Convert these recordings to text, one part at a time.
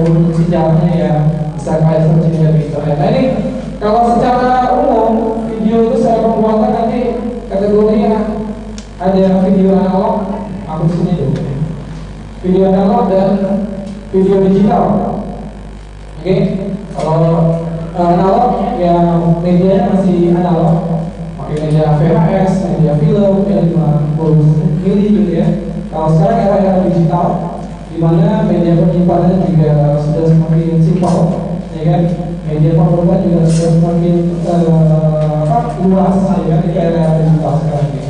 bentuk sejarahnya ya bisa kayak searching dari internet. Nah ini kalau secara umum video itu saya pembuatan nanti kategorinya ada video analog, aku sini dulu. Video analog dan video digital. Oke, kalau analog ya medianya masih analog, pakai media VHS, media film, ya 50 mili gitu ya. Kalau sekarang era digital, di mana media penyimpanan juga sudah semakin simpel, ya kan? Media pemrograman juga sudah semakin luas, ya kan? Di era digital sekarang ini.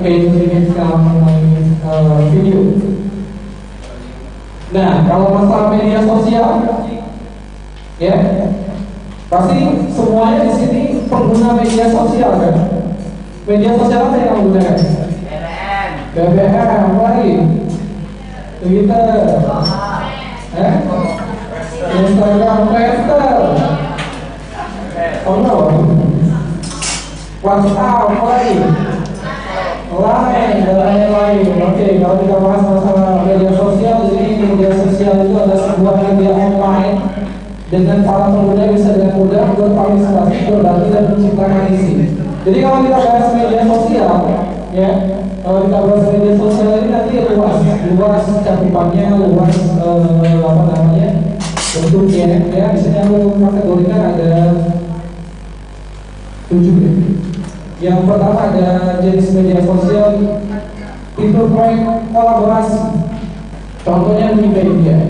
Oke, itu sedikit sekarang mengenai video. Nah, kalau masalah media sosial, ya, pasti semuanya di sini pengguna media sosial kan? Media sosial apa yang kamu gunakan? BBM, apa lagi? Twitter, Instagram, Twitter, oh no, WhatsApp, apa lagi? Lain, dan lain-lain. Oke, kalau kita bahas masalah media sosial, jadi media sosial itu adalah sebuah media online dengan para pengguna bisa dengan mudah berpartisipasi, berbagi dan menciptakan isi. Jadi kalau kita bahas media sosial, ya, kalau kita bahas media sosial ini nanti luas cakupannya, luas apa namanya bentuknya. Ya, di sini aku kategorikan ada 7 ya. Yang pertama ada jenis media sosial itu proyek kolaborasi. Contohnya Wikipedia.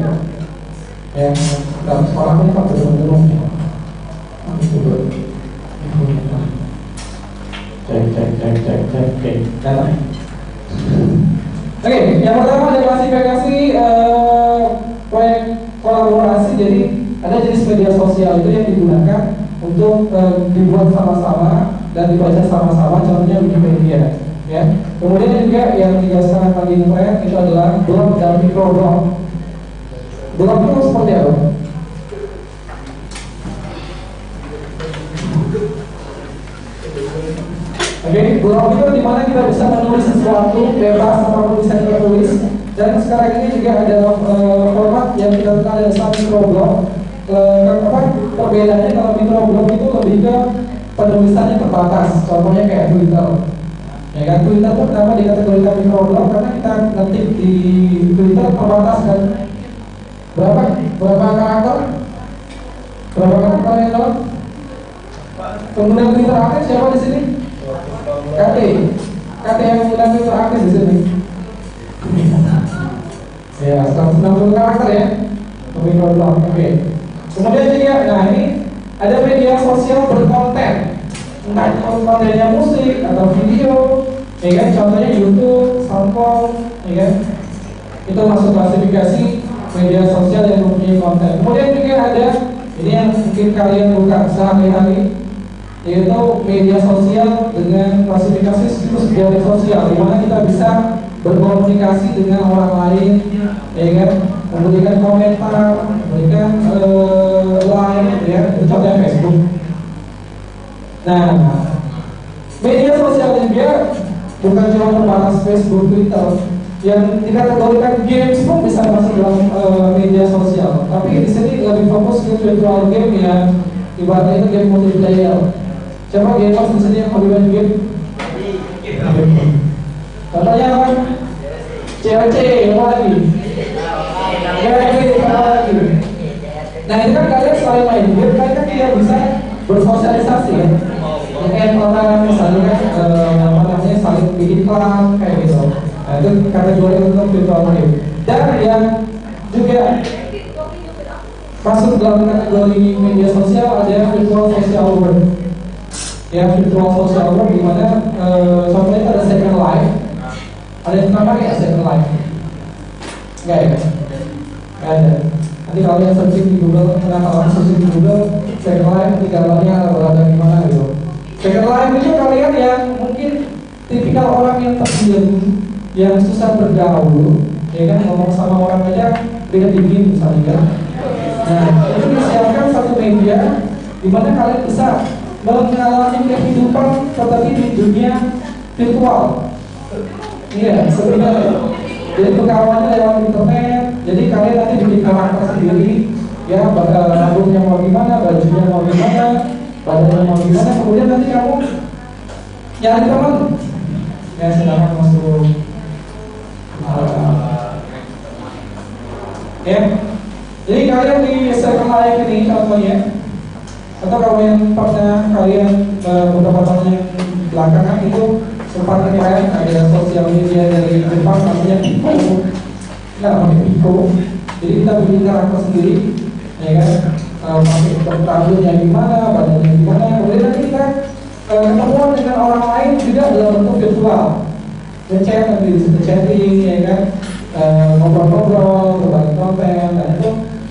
Ya, dan orangnya tak belum ya. Cek. Oke, yang pertama ada klasifikasi proyek kolaborasi. Jadi ada jenis media sosial itu yang digunakan untuk dibuat sama-sama dan dibaca sama-sama, contohnya Wikipedia, ya. Kemudian juga yang sekarang lagi tren itu adalah blog dan microblog. Blog itu seperti apa? Oke, blog itu dimana kita bisa menulis sesuatu bebas apapun bisa kita tulis. Dan sekarang ini juga ada format yang kita kenal dengan microblog. Perbedaannya kalau microblog itu lebih ke penulisannya terbatas, contohnya kayak Twitter. Ya kan, Twitter itu kenapa dikategorikan microblog? Karena kita ngetik di Twitter terbatas kan. Berapa karakter? Berapa karakter yang dalam? Pengguna Twitter aktif siapa di sini? KT yang mengguna Twitter aktif di sini. Ya, 160 karakter ya. Microblog. Oke. Kemudian juga, nah ini ada media sosial berkonten, entah itu kontennya musik atau video, ya kan? Contohnya YouTube, SoundCloud, ya kan? Itu masuk klasifikasi media sosial yang mempunyai konten. Kemudian juga ada ini yang mungkin kalian buka sehari-hari, yaitu media sosial dengan klasifikasi situs media sosial, di mana kita bisa berkomunikasi dengan orang lain, ya kan? Memberikan komentar, memberikan like, ya, itu contohnya Facebook. Nah, media sosial juga bukan cuma terbatas Facebook, Twitter. Yang dikategorikan games pun bisa masuk dalam media sosial. Tapi di sini lebih fokus ke virtual game yang ibaratnya itu game multiplayer. Siapa gamers di sini yang hobi main game? Contohnya apa? CLC, apa lagi? Nah ini kan kalian selain main game, kalian kan tidak bisa bersosialisasi ya. Kayak orang misalnya namanya saling bikin klan kayak gitu. Nah itu kategori untuk virtual game. Dan yang juga masuk dalam kategori media sosial ada virtual social world. Ya, virtual social world di mana contohnya ada Second Life. Ada yang pernah pakai Second Life? Enggak ya? Enggak ada. Nanti kalau yang searching di Google, kalau searching di Google Second Life, nanti gambarnya berada di mana gitu. Second Life itu kalian yang mungkin tipikal orang yang terdiam, yang susah bergaul, ya kan, ngomong sama orang aja dengan dingin misalnya kan. Nah, itu disiapkan satu media di mana kalian bisa mengalami kehidupan tetapi di dunia virtual. Iya, sebenarnya. Jadi perkawanannya lewat internet. Jadi kalian nanti bikin karakter sendiri. rambutnya mau gimana, bajunya mau gimana, badannya mau gimana, kemudian nanti kamu nyari teman ya, sedangkan masuk ya. Jadi kalian di circle live ini contohnya, atau kalau yang pernah kalian beberapa tahun yang belakangan itu sempat keren ada sosial media dari Jepang namanya Pico, nggak pakai Pico, jadi kita bikin karakter sendiri, ya kan, pakai rambutnya gimana, badannya gimana, kemudian nanti kita ketemuan dengan orang lain juga dalam bentuk virtual, ngechat nanti di situ chatting, ya kan, ngobrol-ngobrol, berbagi konten, dan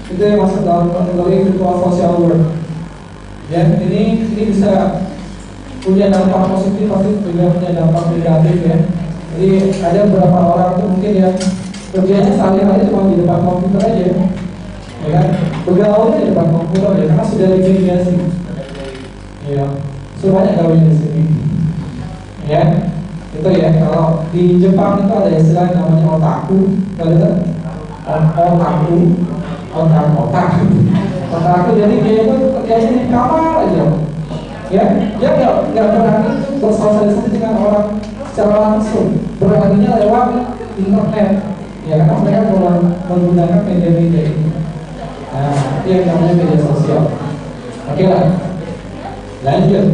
itu yang masuk dalam kategori virtual social work. Ya, ini bisa punya dampak positif, pasti juga punya dampak negatif ya. Jadi ada beberapa orang tuh mungkin yang kerjanya sehari-hari cuma di depan komputer aja, ya kan, bergaulnya di depan komputer ya, karena sudah digigasi. Ya, semuanya gaulnya di sini. Ya, itu ya. Kalau di Jepang itu ada istilah namanya otaku, kalian otaku, jadi dia itu kerjanya di kamar aja. Ya, dia nggak berani bersosialisasi dengan orang secara langsung, beraninya lewat internet, ya, karena mereka menggunakan media-media ini. Nah, itu yang namanya media sosial. Oke lah, lanjut.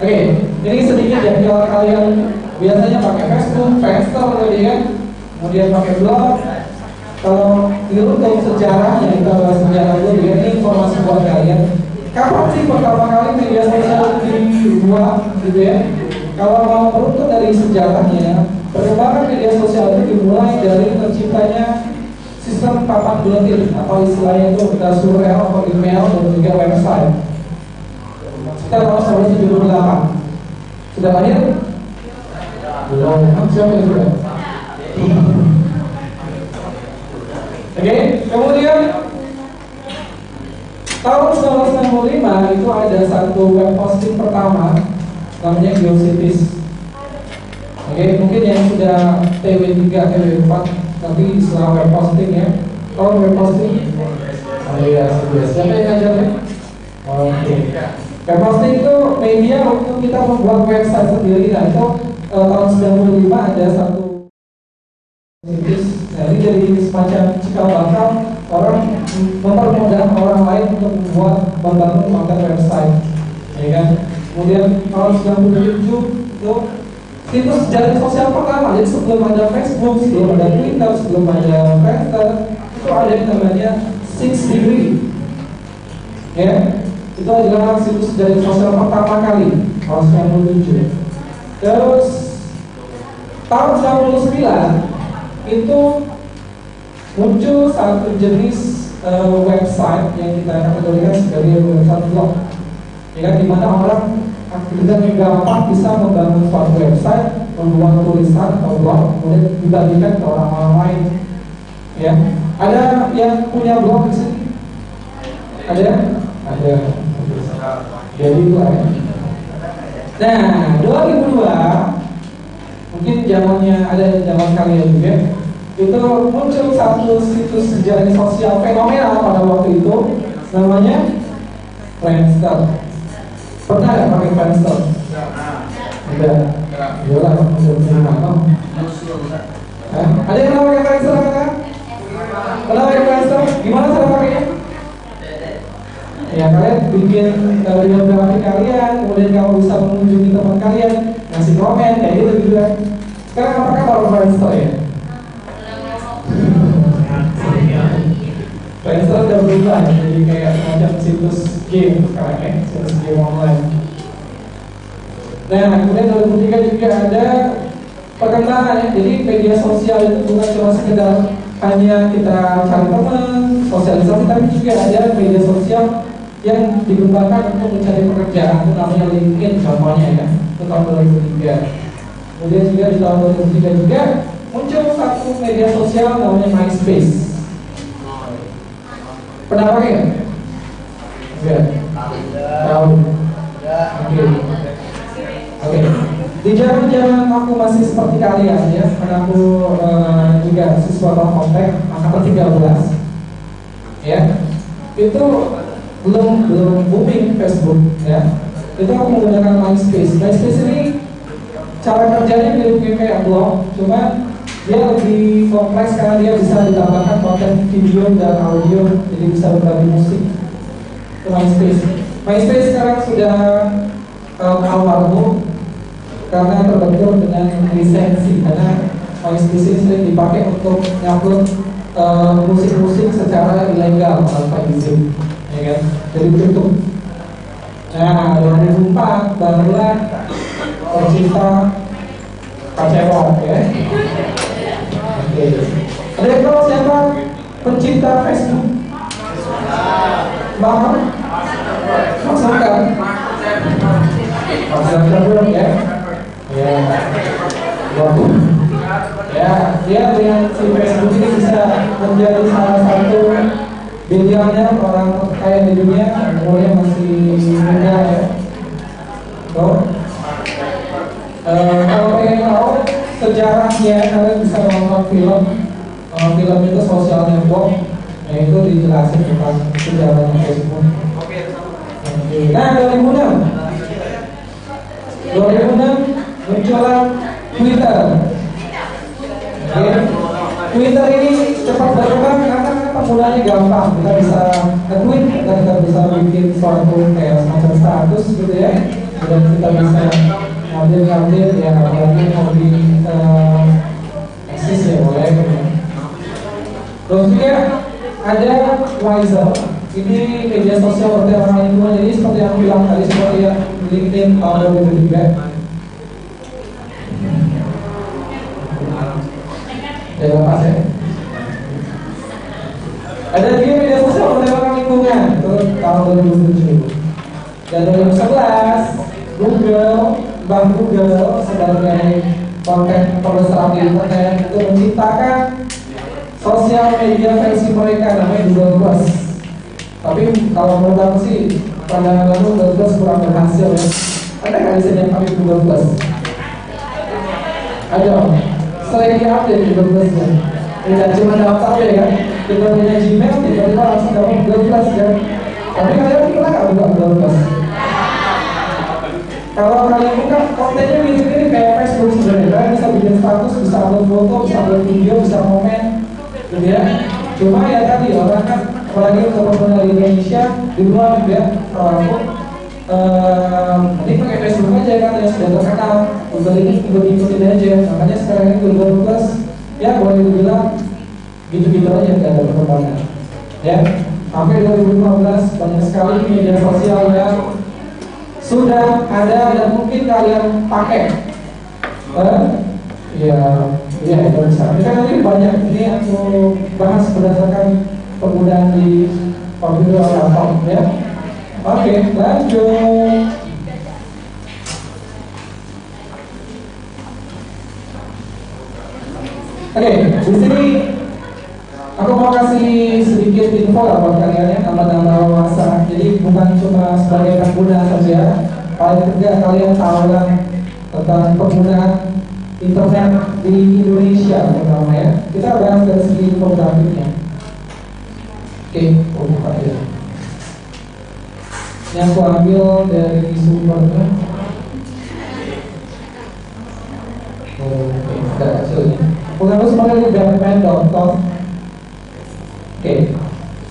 Oke, ini sedikit ya, kalau kalian biasanya pakai Facebook, Friendster, kemudian pakai blog. Kalau diurut sejarah, yang kita bahas sejarah dulu ya, ini informasi buat kalian. Kapan sih pertama kali media sosial dibuat, gitu ya? Kalau mau merunut dari sejarahnya, perkembangan media sosial itu dimulai dari terciptanya sistem papan buletin atau istilahnya itu surel atau email dan juga website. Kita tahun 1978 sudah lahir? Belum. Siapa yang sudah? Oke, kemudian tahun 1965 itu ada satu web posting pertama namanya Geocities. Oke, mungkin yang sudah TW3, TW4 tapi istilah web posting ya. Kalau web posting, oh iya, siapa yang ngajarnya? Oke. Web posting itu media untuk kita membuat website sendiri. Nah, itu tahun 95 ada satu. Nah, ini jadi semacam cikal bakal orang mempermudah orang lain untuk membangun konten website, ya kan. Kemudian tahun 97 itu situs jaring sosial pertama. Jadi sebelum ada Facebook, sebelum ada Twitter, sebelum ada Friendster, itu ada yang namanya 6 Degree, ya. Itu adalah situs jaring sosial pertama kali tahun 97. Terus tahun 99 itu muncul satu jenis website yang kita kategorikan sebagai website blog, ya kan, dimana orang dengan gampang bisa membangun suatu website, membuat tulisan atau blog, kemudian dibagikan ke orang-orang lain. Ya, ada yang punya blog di sini? Ada. Jadi itu ya. Nah, 2002 mungkin zamannya ada zaman kalian juga, itu muncul satu situs jaring sosial fenomenal pada waktu itu namanya Friendster. Pernah nggak pakai Friendster? Enggak. Iyalah, ada yang pernah pakai Friendster kan? Pernah pakai Friendster? Gimana cara pakainya? Ya, kalian bikin biografi kalian, kemudian kamu bisa mengunjungi teman kalian, ngasih komen kayak gitu kan. Sekarang apakah baru Friendster ya? Friendster udah berubah jadi kayak semacam situs game sekarang ya, situs game online. Nah, kemudian 2003 juga ada perkembangan ya. Jadi media sosial itu bukan cuma sekedar hanya kita cari teman, sosialisasi, tapi juga ada media sosial yang digunakan untuk mencari pekerjaan, itu namanya LinkedIn contohnya ya, itu tahun 2003. Kemudian juga di tahun 2003 juga muncul satu media sosial namanya MySpace. Pernah pakai nggak? Enggak. Tahu? Oke. Di zaman aku masih seperti kalian ya, karena aku juga siswa Telkomsel angkatan 13 ya, itu belum booming Facebook ya. Itu aku menggunakan MySpace. MySpace ini cara kerjanya mirip kayak blog, cuma dia lebih kompleks karena dia bisa ditambahkan konten video dan audio, jadi bisa berbagi musik. Itu MySpace. MySpace sekarang sudah almarhum karena terbentur dengan lisensi, karena MySpace ini sering dipakai untuk nyupload musik-musik secara ilegal tanpa izin, ya kan? Jadi tutup. Nah, 2004 barulah tercipta Kacewok, ya. Oke. Ada yang tahu siapa pencipta Facebook? Bang? Maksudkan? Maksudkan belum ya? Ya. Waduh. Ya, dia dengan si Facebook ini bisa menjadi salah satu miliarder orang kaya di dunia, umurnya masih muda ya. Tuh. Kalau pengen tahu sejarahnya, kalian bisa nonton film. Film itu Social Network, yaitu dijelasin tentang sejarahnya Facebook. Nah, 2006 muncullah Twitter. Twitter ini cepat berkembang karena penggunanya gampang. Kita bisa nge-tweet, kita bisa bikin suatu kayak semacam status gitu ya, dan kita bisa update ya, apalagi mau di eksis ya boleh gitu. Terus juga ada Wiser. Ini media sosial bertema lingkungan. Jadi seperti yang aku bilang tadi, seperti yang LinkedIn tahun 2003. Ya lepas ya. Ada juga media sosial bertema lingkungan itu tahun 2007. Dan 2011 Google sebagai konten pelestarian di internet itu menciptakan sosial media versi mereka namanya Google Plus. Tapi kalau menurut aku sih pandangan aku Google Plus kurang berhasil ya. Ada nggak di sini yang pakai Google Plus? Ada. Selain update Google Plus ya. Tidak cuma daftar ya kan. Kita punya Gmail, tiba-tiba langsung dapat Google Plus ya. Tapi kalian pernah nggak buka Google Plus? Kalau kalian buka kontennya mirip-mirip kayak Facebook sebenarnya. Kalian bisa bikin status, bisa upload foto, bisa upload video, bisa komen, gitu ya. Cuma ya tadi orang kan, apalagi untuk pengguna di Indonesia, di luar juga aku ini pakai Facebook aja kan yang sudah terkenal. Google ini ikut-ikutin aja. Makanya sekarang ini Google Plus ya boleh dibilang gitu-gitu aja, nggak ada perkembangan. Ya, sampai 2015 banyak sekali media sosial yang sudah ada dan mungkin kalian pakai. Ya itu bisa. Ini kan nanti banyak, ini aku bahas berdasarkan penggunaan di komputer atau laptop ya. Oke, lanjut. Oke, di sini aku mau kasih sedikit info lah buat kalian ya, nama-nama WhatsApp. Jadi bukan cuma sebagai pengguna saja, paling tidak kalian tahu kan tentang penggunaan internet di Indonesia terutama ya. Kita bahas dari segi infografiknya. Oke, buka ya. Yang aku ambil dari sumbernya. Oke, tidak hasilnya. Bukan semuanya di batman.com. Oke,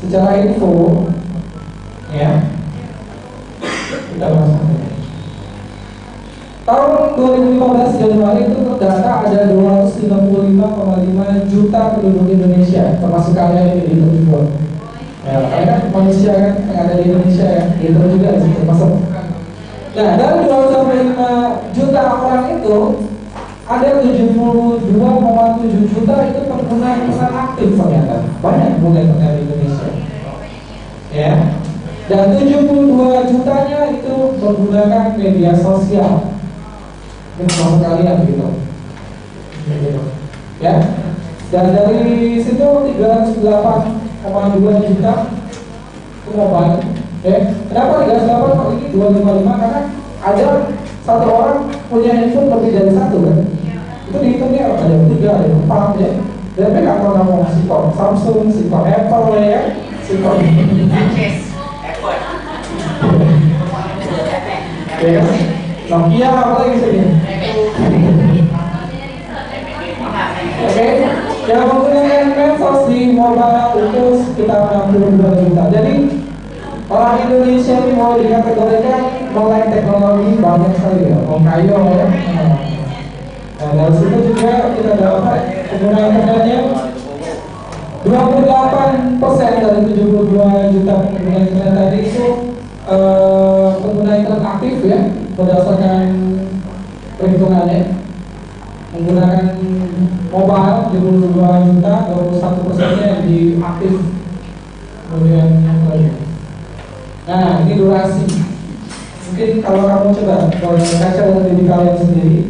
secara info ya, kita masuk. Tahun 2015 Januari itu terdata ada 255,5 juta penduduk Indonesia, termasuk kalian ini dihitung juga. Ya, kalian kan manusia kan yang ada di Indonesia ya, dihitung juga di situ termasuk. Nah, dari 255 juta orang itu ada 72,7 juta itu pengguna internet aktif ternyata. Banyak pengguna internet di Indonesia. Ya. Dan 72 jutanya itu menggunakan media sosial. Ini termasuk kalian gitu. Ya. Dan dari situ 308,2 juta itu mobile. Ya. Kenapa 308 kok ini 255? Karena ada satu orang punya handphone lebih dari satu kan? Itu dihitungnya ada 3, ada 4 ya. Dan mereka kalau ngomong si kok Samsung, si kok Apple ya, si kok Apple, ya, Nokia apa lagi sini? Oke, yang menggunakan medsos di mobile itu sekitar 62 juta. Jadi orang Indonesia ini mau dikategorikan melek teknologi banyak sekali ya, mau kayo ya. Nah, dari situ juga kita dapat pengguna internetnya 28% dari 72 juta pengguna internet tadi itu pengguna internet aktif ya, berdasarkan perhitungannya menggunakan mobile 72 juta, 21%-nya di aktif. Kemudian yang lain. Nah, ini durasi. Mungkin kalau kamu coba kaca dengan diri kalian sendiri,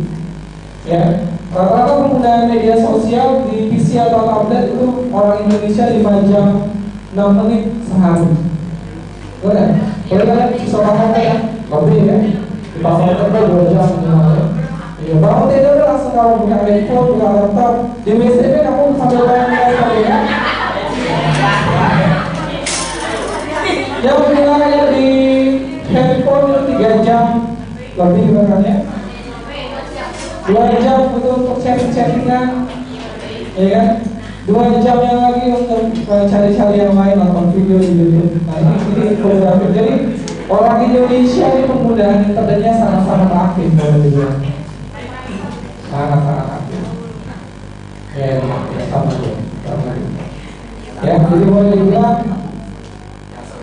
ya, rata-rata penggunaan media sosial di PC atau tablet itu orang Indonesia 5 jam 6 menit sehari. Boleh? Boleh kalian bisa makan ya? Lebih ya? Di pasar terbaik 2 jam misalnya. Ya, bangun tidur langsung kamu buka handphone, buka laptop, di WC kamu sambil main-main ya. Yang menggunakannya di handphone itu 3 jam lebih bahkannya. 2 jam untuk chatting-chattingan, ya kan? 2 jam yang lagi untuk cari-cari yang lain, nonton video di YouTube. Nah ini fotografi. Jadi orang Indonesia ini penggunaan internetnya sangat-sangat aktif, boleh dibilang. Sangat-sangat aktif. Ya, sama. Ya, jadi boleh dibilang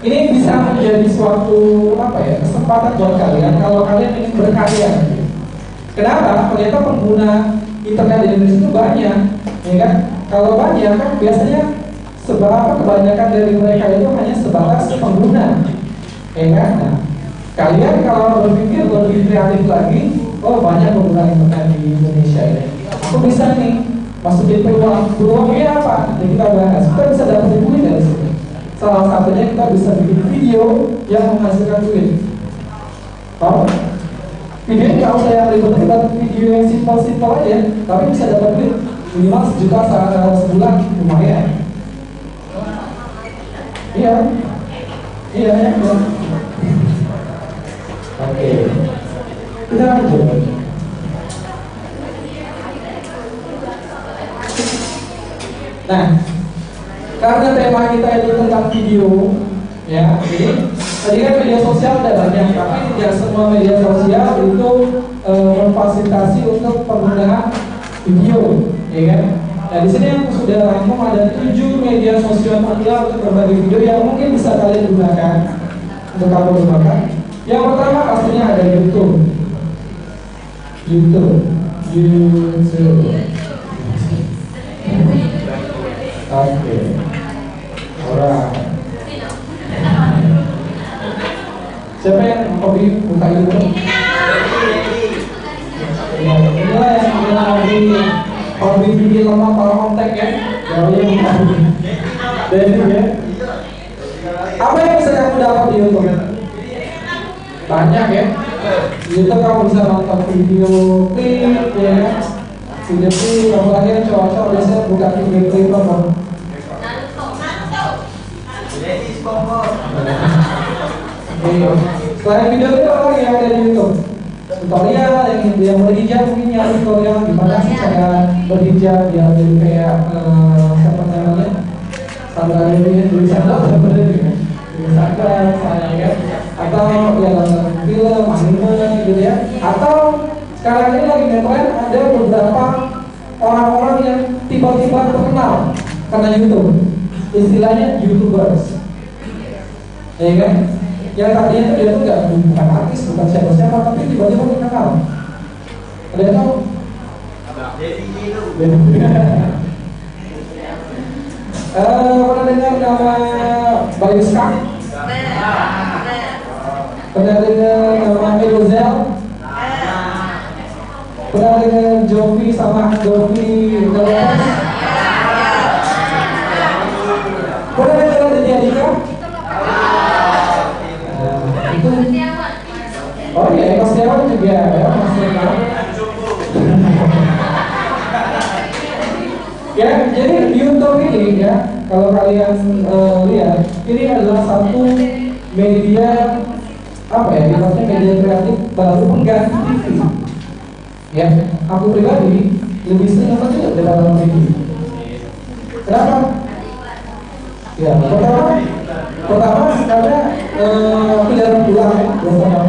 ini bisa menjadi suatu kesempatan buat kalian kalau kalian ingin berkarya. Kenapa? Ternyata pengguna internet di Indonesia itu banyak, ya kan? Kalau banyak kan biasanya kebanyakan dari mereka itu hanya sebatas pengguna, ya kan? Nah, kalian kalau berpikir lebih kreatif lagi, oh banyak pengguna internet di Indonesia ini, aku bisa nih masukin peluangnya apa? Jadi kita bahas, kita bisa dapat duit dari sini. Salah satunya kita bisa bikin video yang menghasilkan duit. Oh, video nggak usah yang ribet-ribet, video yang simpel-simpel aja, tapi bisa dapat duit minimal 1 juta sebulan, lumayan. Iya, iya ya. Oke, kita lanjut. Nah, karena tema kita itu tentang video, ya, jadi tadi kan media sosial ada banyak, tapi tidak semua media sosial itu memfasilitasi untuk penggunaan video, ya kan? Nah di sini aku sudah rangkum ada 7 media sosial populer untuk berbagi video yang mungkin bisa kalian gunakan untuk kamu gunakan. Yang pertama pastinya ada YouTube. Oke. Orang. Siapa yang hobi buka YouTube? Inilah yang hobi bikin lemah kalau kontak ya. Jauhnya bukan. Jadi ya. Apa yang bisa kamu dapat di YouTube? Banyak ya. Di YouTube kamu bisa nonton video klip, ya kan? Video klip, apalagi yang cowok-cowok biasanya buka video klip apa? Selain video itu apa lagi yang ada di YouTube? Tutorial yang berhijab, mungkin nyari tutorial gimana sih cara berhijab biar jadi kayak siapa namanya? Sandra Dewi tulis sandal sebenarnya tulis sandal misalnya ya, atau yang nonton film, anime gitu ya, atau sekarang ini lagi ngetren ada beberapa orang-orang yang tiba-tiba terkenal karena YouTube, istilahnya YouTubers, ya kan? Yang tadinya itu dia tuh bukan artis, bukan siapa-siapa, tapi tiba-tiba terkenal. Ada yang tahu? Pernah dengar nama Bayu Skak? Pernah dengar nama Edozel? Pernah dengar Jovi sama Jovi Delos? Pernah dengar Aditya Dika? Oh iya, Eko Setiawan juga ya. Ya, jadi YouTube ini ya, kalau kalian lihat, ini adalah satu media apa ya, dimaksudnya media kreatif baru pengganti TV. Ya, aku pribadi lebih sering nonton YouTube daripada TV. Kenapa? Ya, pertama karena aku jarang pulang,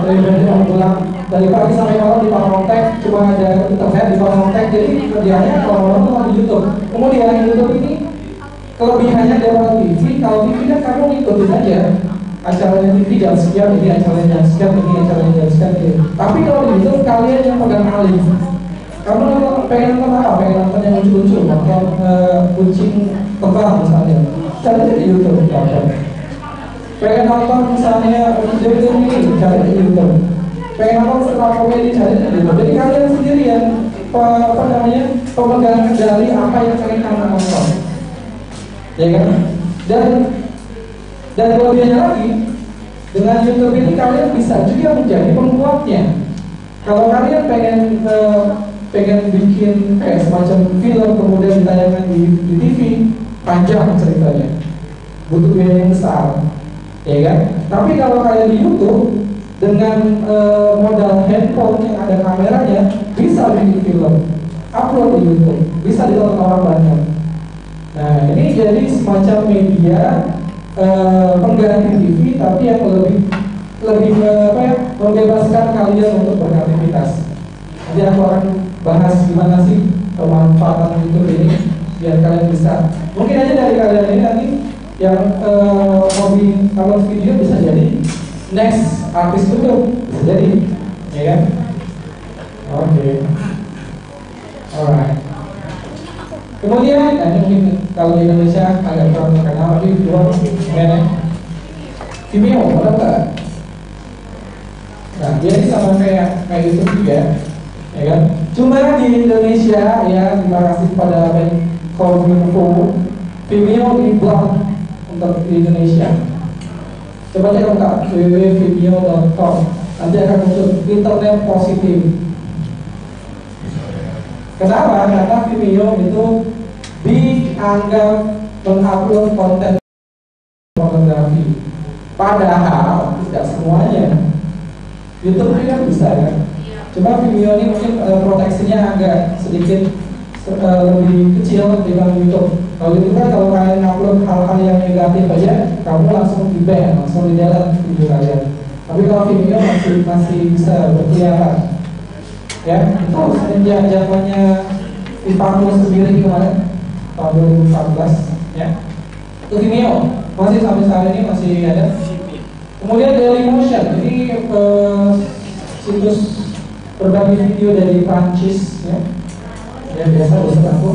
biasanya aku pulang dari pagi sampai malam di Pakontek, cuma ada internet di Pakontek, jadi kerjanya kalau malam tuh di YouTube. Kemudian YouTube ini kelebihannya daripada TV, kalau TV kan kamu ngikutin aja acaranya TV jam sekian, ini acaranya jam sekian, ini acaranya jam sekian, gitu. Tapi kalau di YouTube kalian yang pegang alih. Kamu pengen nonton apa? Pengen nonton yang lucu-lucu, nonton kucing terbang misalnya, cari di YouTube. Pengen nonton misalnya video ini, cari di YouTube. Pengen nonton stand-up comedy, cari di YouTube. Jadi kalian sendiri yang pemegang kendali apa yang pengen kamu nonton, ya kan? Dan kelebihannya lagi, dengan YouTube ini kalian bisa juga menjadi pembuatnya. Kalau kalian pengen bikin kayak semacam film kemudian ditayangkan di TV, panjang ceritanya, butuh biaya yang besar, ya kan? Tapi kalau kalian di YouTube dengan modal handphone yang ada kameranya, bisa bikin film, upload di YouTube, bisa ditonton orang banyak. Nah, ini jadi semacam media pengganti TV, tapi yang lebih membebaskan kalian untuk beraktivitas. Nanti aku akan bahas gimana sih pemanfaatan YouTube ini biar kalian bisa. Mungkin aja dari kalian ini nanti yang hobi kalau video bisa jadi next artis YouTube, bisa jadi, ya kan? Oke. Alright. Kemudian, ini mungkin kalau di Indonesia agak kurang terkenal, tapi dua mana? Vimeo, ada nggak? Nah, dia ini sama kayak YouTube juga, ya kan? Cuma di Indonesia ya, terima kasih pada Kominfo, Vimeo di-block untuk di Indonesia. Coba cek lengkap www.vimeo.com, nanti akan muncul internet positif. Kenapa? Karena Vimeo itu dianggap mengupload konten pornografi. Padahal tidak semuanya. YouTube ini kan bisa kan? Cuma Vimeo ini mungkin proteksinya agak sedikit lebih kecil dibanding YouTube. Kalau itu kan kalau kalian upload hal-hal yang negatif aja, kamu langsung di-ban, langsung di-delete video kalian. Tapi kalau Vimeo masih bisa berkeliaran. Ya, itu sejak zamannya Ivanus sendiri kemarin tahun 2014, ya. Itu Vimeo masih sampai saat ini masih ada. Kemudian Dailymotion, ini situs berbagi video dari Prancis, ya. Ya biasa dosen aku.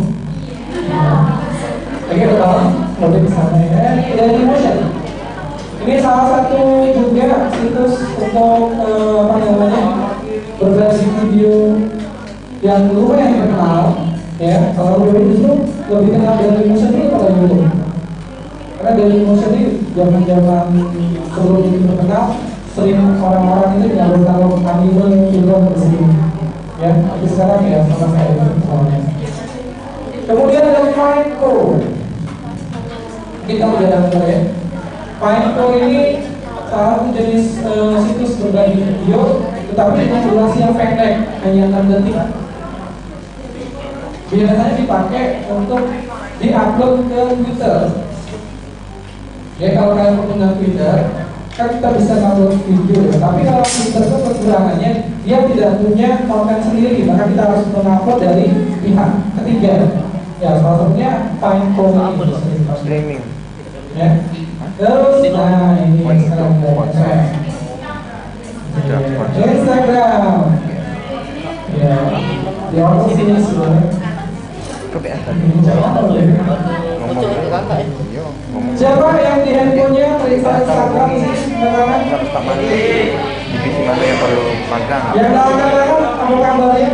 Lagi udah mau di sana ya. Dailymotion. Ini salah satu juga situs untuk apa namanya? Berbagi video yang lumayan terkenal, ya. Kalau dulu justru lebih kenal Dailymotion ini pada YouTube, karena Dailymotion ini zaman sebelum itu terkenal, sering orang-orang itu tidak tahu anime film di sini, ya. Tapi sekarang ya sama kayak itu soalnya. Kemudian ada Fineco, kita udah dengar ya. Fineco ini salah satu jenis situs berbagi video, tetapi dengan durasi yang pendek, hanya 6 detik. Biasanya dipakai untuk diupload ke Twitter. Ya, kalau kalian menggunakan Twitter, kan kita bisa upload video, ya. Tapi kalau Twitter itu kekurangannya, dia tidak punya konten sendiri, maka kita harus mengupload dari pihak ketiga. Ya, salah satunya Fineco ini streaming. Ya. Terus, nah ini sekarang saya. Instagram, ya, di orang sini sebenarnya. Siapa yang di handphonenya periksa Instagram ini? Divisi mana yang perlu magang? Yang dalam kalangan apa kabarnya?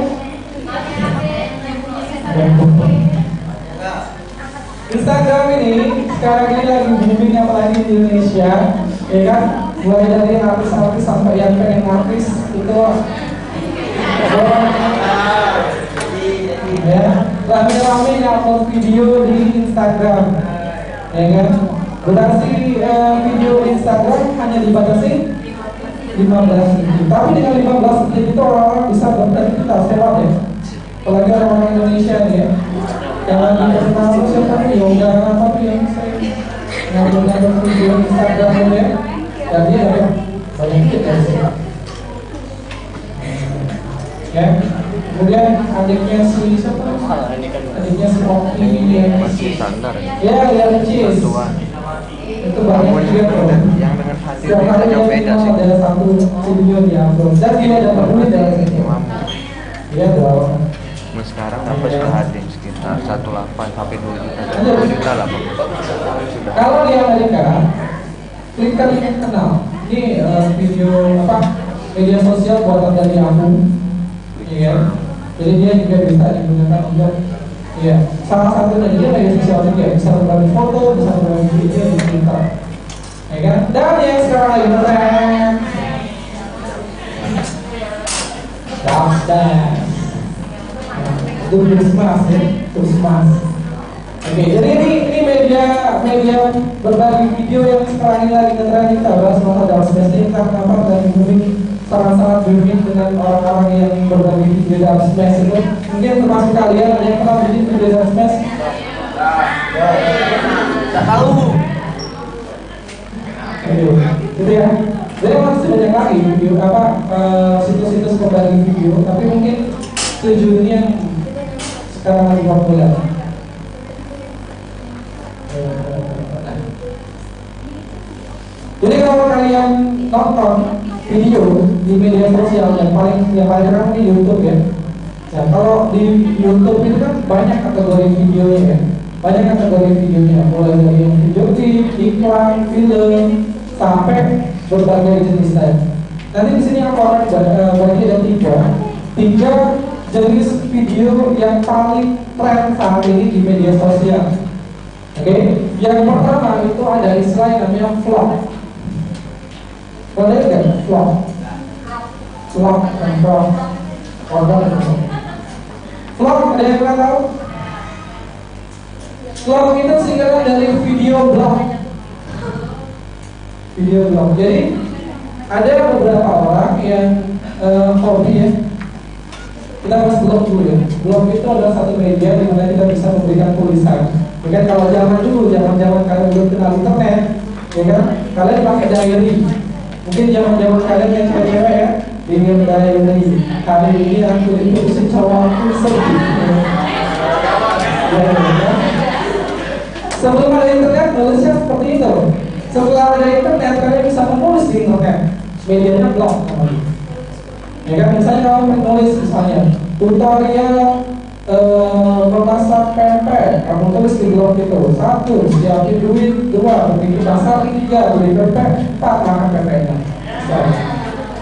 Instagram ini sekarang ini lagi booming apalagi di Indonesia, ya kan? Mulai dari artis-artis sampai yang pengen artis itu, ya. rame-rame upload video di Instagram, ya kan? Durasi video di Instagram hanya dibatasi 15 menit. Tapi dengan 15 menit itu orang-orang bisa beraktivitas hebat ya. Apalagi orang-orang Indonesia nih ya. Yang lagi terkenal siapa nih? Yoga apa tuh yang saya ngambil video Instagram ya. Dan dia dapat banyak tips dari sini. Ya. Kemudian adiknya si siapa? Adiknya si Oki yang masih standar ya, yang Cheese. Itu banyak juga tuh. Yang dengan hasil Setiap hari yang beda sih. ada satu video di upload dan dia dapat duit dari sini. Iya dong. Sekarang dapat hadir sekitar 1,8 sampai 2 juta, 2 juta lah Bang. Sudah. Kalau di Amerika, klik link kenal. Ini video apa? Media sosial buatan dari aku. Iya. Jadi dia juga bisa digunakan untuk ya, salah satu dari dia media sosial juga bisa berbagi foto, bisa berbagi video di Twitter. Ya kan? Dan yang sekarang lagi ngetren Dance. Itu Christmas ya, Christmas. Oke, jadi ini media berbagi video yang sekarang ini lagi ngetren. Kita bahas masa Dance ini kenapa dan booming, sangat-sangat booming dengan orang-orang yang berbagi video Dance itu. Mungkin termasuk kalian ada yang pernah bikin video Dance? Tidak tahu. Gitu ya. Jadi masih banyak lagi video apa situs-situs berbagi video, tapi mungkin tujuannya yang sekarang lagi populer. Jadi kalau kalian nonton video di media sosial yang paling ramai di YouTube ya. Nah, kalau di YouTube itu kan banyak kategori videonya ya. Banyak kategori videonya, mulai dari yang video klip, iklan, film, sampai berbagai jenis lain. Nanti di sini aku akan bagi ada tiga jenis video yang paling tren saat ini di media sosial. Oke, yang pertama itu ada istilah yang namanya vlog. Boleh nggak vlog? Vlog dan vlog. Vlog ada yang pernah tahu? Vlog itu singkatan dari video blog. Video blog. Jadi ada beberapa orang yang hobi ya. Kita bahas blog dulu ya. Blog itu adalah satu media di mana kita bisa memberikan tulisan. Ya kan, kalau zaman dulu, zaman kalian belum kenal internet, ya kan, kalian pakai diary. Mungkin zaman kalian yang cewek ya, ingin diary. Hari ini aku itu cowokku sedih. Sebelum ada internet, nulisnya seperti itu. Setelah ada internet, kalian bisa menulis di internet. Medianya blog namanya. Ya kan, misalnya kamu menulis misalnya tutorial memasak pempek, kamu tulis di blog itu. 1, siapin duit. 2, bikin masak. 3, beli pempek. 4, makan pempeknya.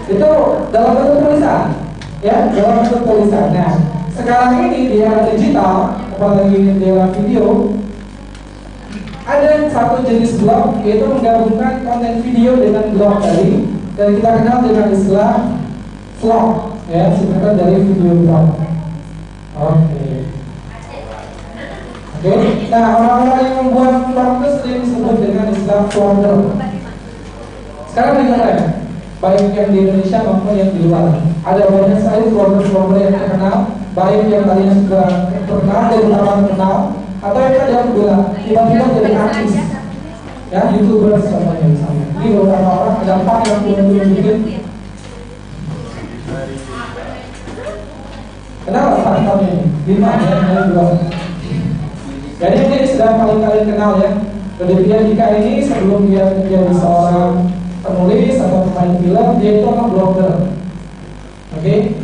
Itu dalam bentuk tulisan, ya, dalam bentuk tulisan. Nah, sekarang ini di era digital, apalagi di era video, ada satu jenis blog yaitu menggabungkan konten video dengan blog tadi, dan kita kenal dengan istilah vlog, ya, singkatan dari video blog. Oke. Nah, orang-orang yang membuat vlog itu sering disebut dengan istilah vlogger. Sekarang dengar ya, baik yang di Indonesia maupun yang di luar. Ada banyak sekali vlogger-vlogger yang terkenal, baik yang kalian sudah terkenal dari orang terkenal, atau yang tadi aku bilang tiba-tiba jadi artis, ya, YouTuber contohnya misalnya. Ini beberapa orang, ada 4 yang belum bikin. Kenal faktornya ini? 5 ya, ada 2. Jadi ini sudah paling kalian kenal ya. Raditya Dika ini sebelum dia menjadi seorang penulis atau pemain film, dia itu adalah blogger. Oke,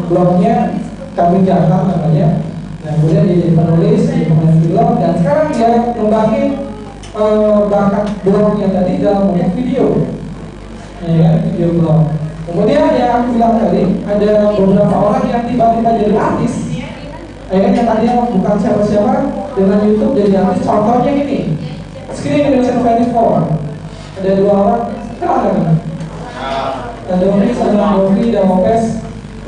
blognya Kami Jakarta namanya. Nah, kemudian dia jadi penulis, jadi pemain film, dan sekarang dia membagi bakat blognya tadi dalam bentuk video, ya, video blog. Kemudian yang aku bilang tadi, ada beberapa orang yang tiba-tiba jadi artis, yang tadinya bukan siapa-siapa, dengan YouTube jadi artis. Contohnya ini, Screen Indonesia 24. Ada 2 orang, kenal kan? Ada Domi sama Domi dan Mopes.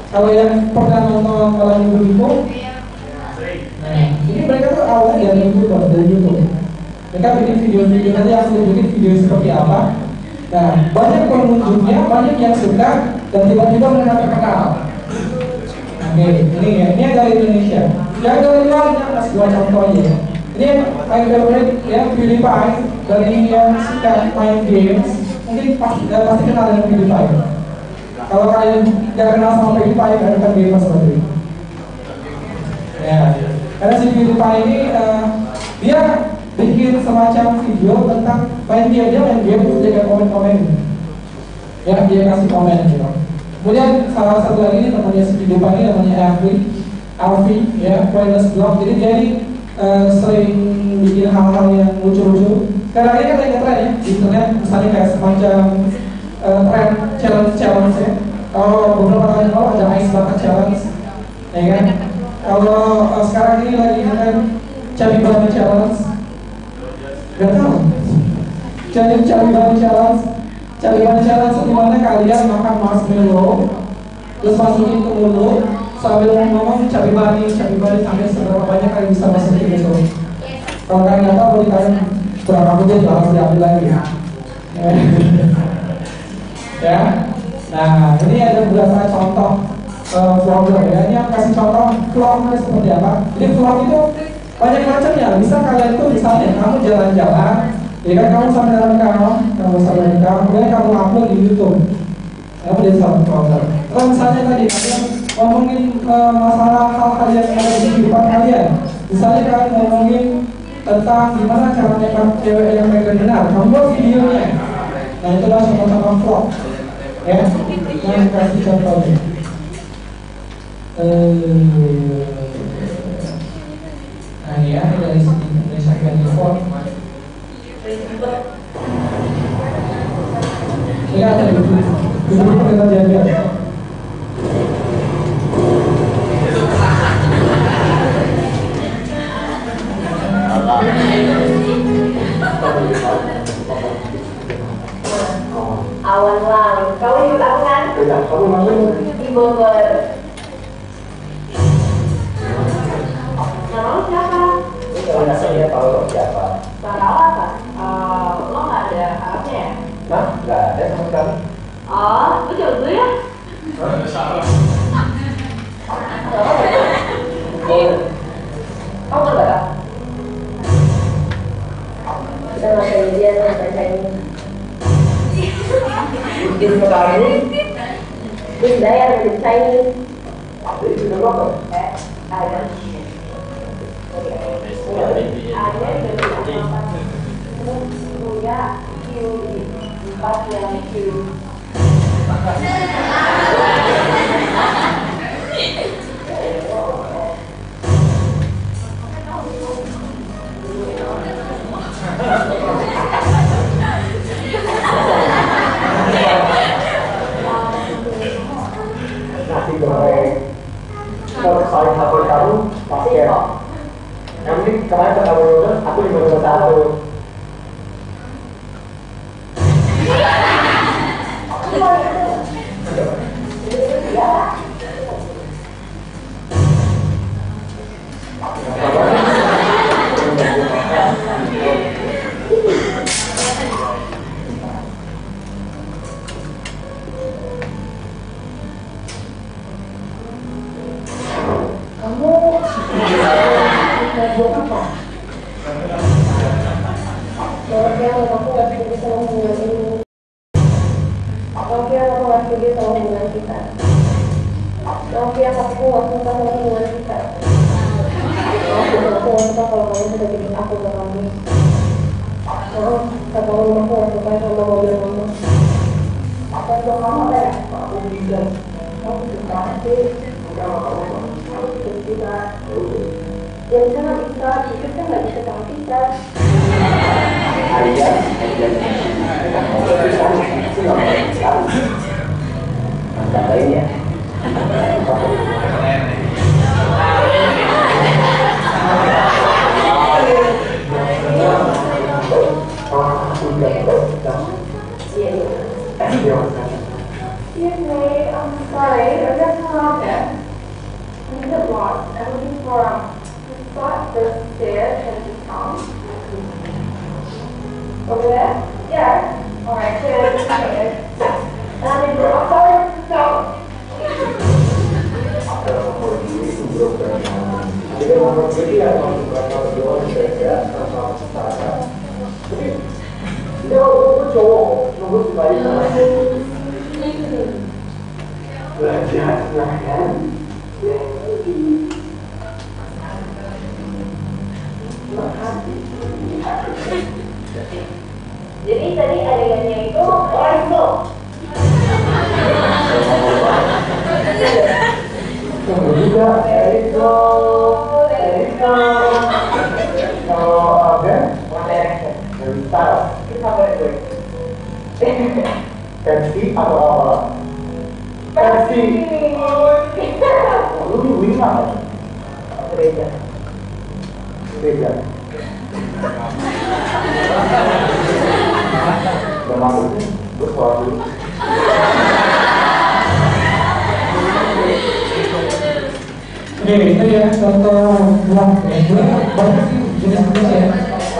Kalau yang pernah nonton Malam Minggu, nah, Ini mereka tuh awalnya dari YouTube. Mereka bikin video-video, nanti aku tunjukin video seperti apa. Nah, banyak pengunjungnya, banyak yang suka, dan tiba-tiba mereka terkenal. Oke, ini yang dari Indonesia. Yang dari luar, kasih dua contoh aja. Ini yang paling favorit, ya PewDiePie. Dari yang suka main games, mungkin pasti kenal dengan PewDiePie. Kalau kalian nggak kenal sama PewDiePie, kalian akan gamer seperti ini. Ya, karena si PewDiePie ini dia bikin semacam video tentang main game, dia main game terus dia kayak komen-komen, ya dia kasih komen gitu. Kemudian salah satu lagi ini temannya si PewDiePie ini namanya Alfie, ya Pointless Blog. Jadi dia ini sering bikin hal-hal yang lucu-lucu. Sekarang ini kan lagi ngetren ya di internet, misalnya kayak semacam tren challenge ya. Kalau beberapa tahun lalu ada Ice Bucket Challenge, ya kan? Kalau sekarang ini lagi ngetren Cari Bani Challenge. Gak tahu. Cari Bani Challenge. Cari Bani Challenge di mana kalian makan marshmallow, terus masukin ke mulut sambil ngomong cari bani sampai seberapa banyak kalian bisa masukin itu. Kalau kalian nggak tahu, boleh kalian berapa menit harus diambil lagi. Ya. Nah, ini ada beberapa contoh vlogger ya. Ini yang kasih contoh vlognya seperti apa. Jadi vlog itu banyak macamnya. Bisa kalian tuh misalnya kamu jalan-jalan, ya kan, kamu sambil rekam, kemudian kamu upload di YouTube. Kamu jadi satu vlogger. Kalau misalnya tadi kalian ngomongin masalah hal-hal yang ada di kehidupan kalian. Misalnya kalian ngomongin tentang gimana cara nembak cewek yang mereka benar, kamu buat videonya. Nah, itulah contoh-contoh vlog. Ya, yang kasih contohnya. Nah, ini ya, dari sini Indonesia 24. Ini ada dulu kita jaga. Awan lang. Kamu ikut aku kan? Tidak, kamu masuk Di Bogor. Nama lo siapa? Kalau saya tahu siapa. Sarah apa? Lo nggak ada HP ya? Nah, nggak ada sama sekali. Oh, lo jodoh ya? Kamu nggak ada? Kita masih ujian bahasa ini. Mungkin sekali. Terus bayar dari Chinese. Jadi sudah berapa? Ada. Ada dari apa? Punya Q 4 yang Q. Nasi goreng. Kalau soal HP kamu pakai. Yang ini kemarin ketemu dulu, aku 521. mereka berdua berbeda sama masyarakat. Jadi dia waktu cowok nunggu sekali belajar kan? Jadi tadi adegannya itu orang itu. Juga Eriko. Kalau ada dari style kita boleh versi atau apa? Versi. Lu Wina beda. Udah maksudnya gue sholat dulu. Oke, itu ya contoh buah. Banyak sih jenis-jenis ya.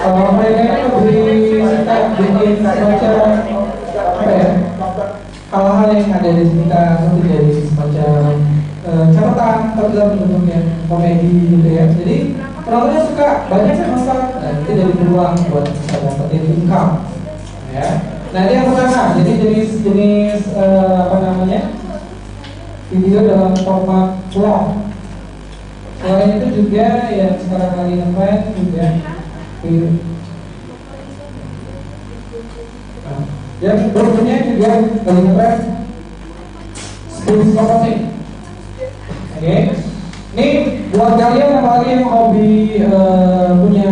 Mereka lebih suka bikin semacam apa ya? Hal-hal yang ada di sekitar seperti dari semacam catatan atau dalam bentuknya komedi gitu ya. Jadi penontonnya suka, banyak yang masak, dan itu jadi peluang buat bisa dapetin income. Ya. Nah ini yang pertama, jadi jenis apa namanya, video dalam format vlog. Selain itu juga yang sekarang lagi ngetren juga video. Nah, yang berikutnya juga lagi ngetren speed composing. Oke, ini buat kalian apalagi yang hobi punya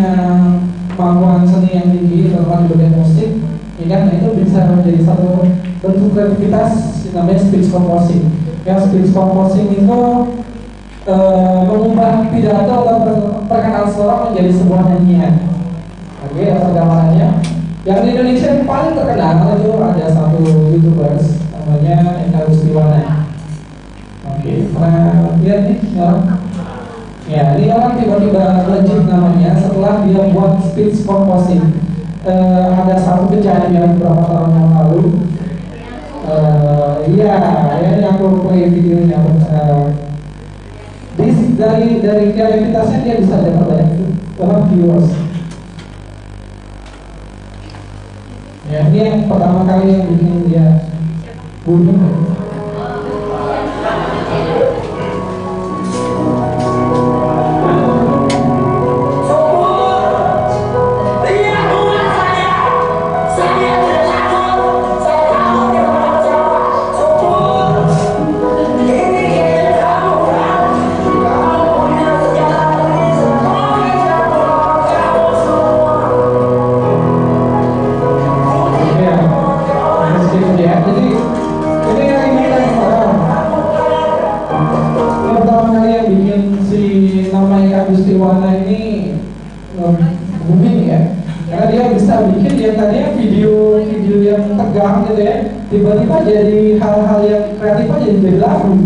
kemampuan seni yang tinggi terutama di bagian musik, ya kan, itu bisa menjadi satu bentuk kreativitas namanya speech composing. Yang speech composing itu mengubah pidato atau perkataan seorang menjadi sebuah nyanyian. Oke, apa gambarannya? Yang di Indonesia yang paling terkenal itu ada satu YouTubers namanya Eka Gustiwana. Oke, pernah lihat nih orang? Ya, ini orang tiba-tiba legit namanya setelah dia buat speech composing. Ada satu kejadian beberapa tahun yang lalu. Iya, ini aku play videonya. Dari kreativitasnya dia bisa dapat banyak viewers. Ya, ini yang pertama kali yang bikin dia booming. Tiba-tiba jadi hal-hal yang kreatif aja jadi lagu,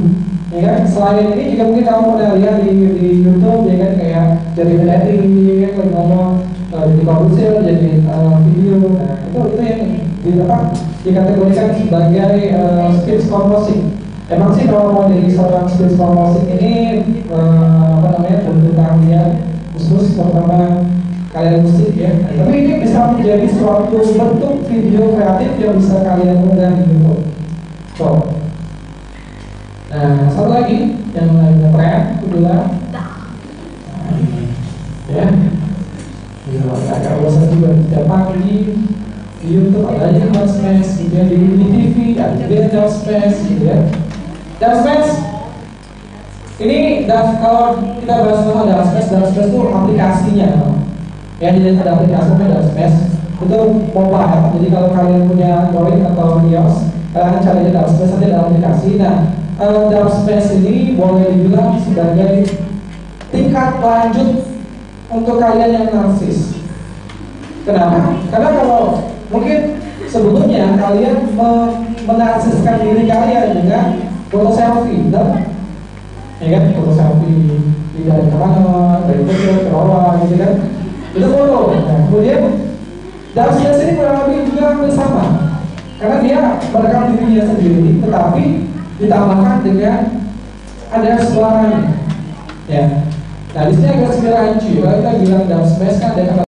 ya kan? Selain ini juga mungkin kamu pernah lihat di YouTube, ya kan, kayak jadi editing, ya kan, ngomong jadi produser, jadi video. Nah itu yang dikategorikan sebagai speech composing. Emang sih kalau mau jadi seorang speech composing ini apa namanya, bentuk keahlian khusus terutama kalian musik ya, tapi ini bisa menjadi suatu bentuk video kreatif yang bisa kalian unggah di YouTube. Nah, satu lagi yang lainnya tren kedua, ya, agak bosan juga tidak pagi di YouTube ada aja Dance Smash, kemudian di TV ada juga Dance Smash, gitu ya. Dance Smash ini kalau kita bahas tentang Dance Smash itu aplikasinya. Ya, jadi ada aplikasi namanya Dance itu mobile. Jadi kalau kalian punya Android atau iOS, kalian cari aja Dance nanti ada aplikasi. Nah, Dance ini boleh dibilang sebagai tingkat lanjut untuk kalian yang narsis. Kenapa? Karena kalau mungkin sebelumnya kalian menarsiskan diri kalian dengan foto selfie, benar? Ya kan, foto selfie dari kemana, dari kecil ke bawah, gitu kan? Itu foto. Nah, kemudian Dance ini kurang lebih juga hampir sama, karena dia merekam dirinya sendiri, tetapi ditambahkan dengan ada suaranya. Ya, Nah, di sini agak segera hancur. Kalau kita bilang dalam smash kan ada kata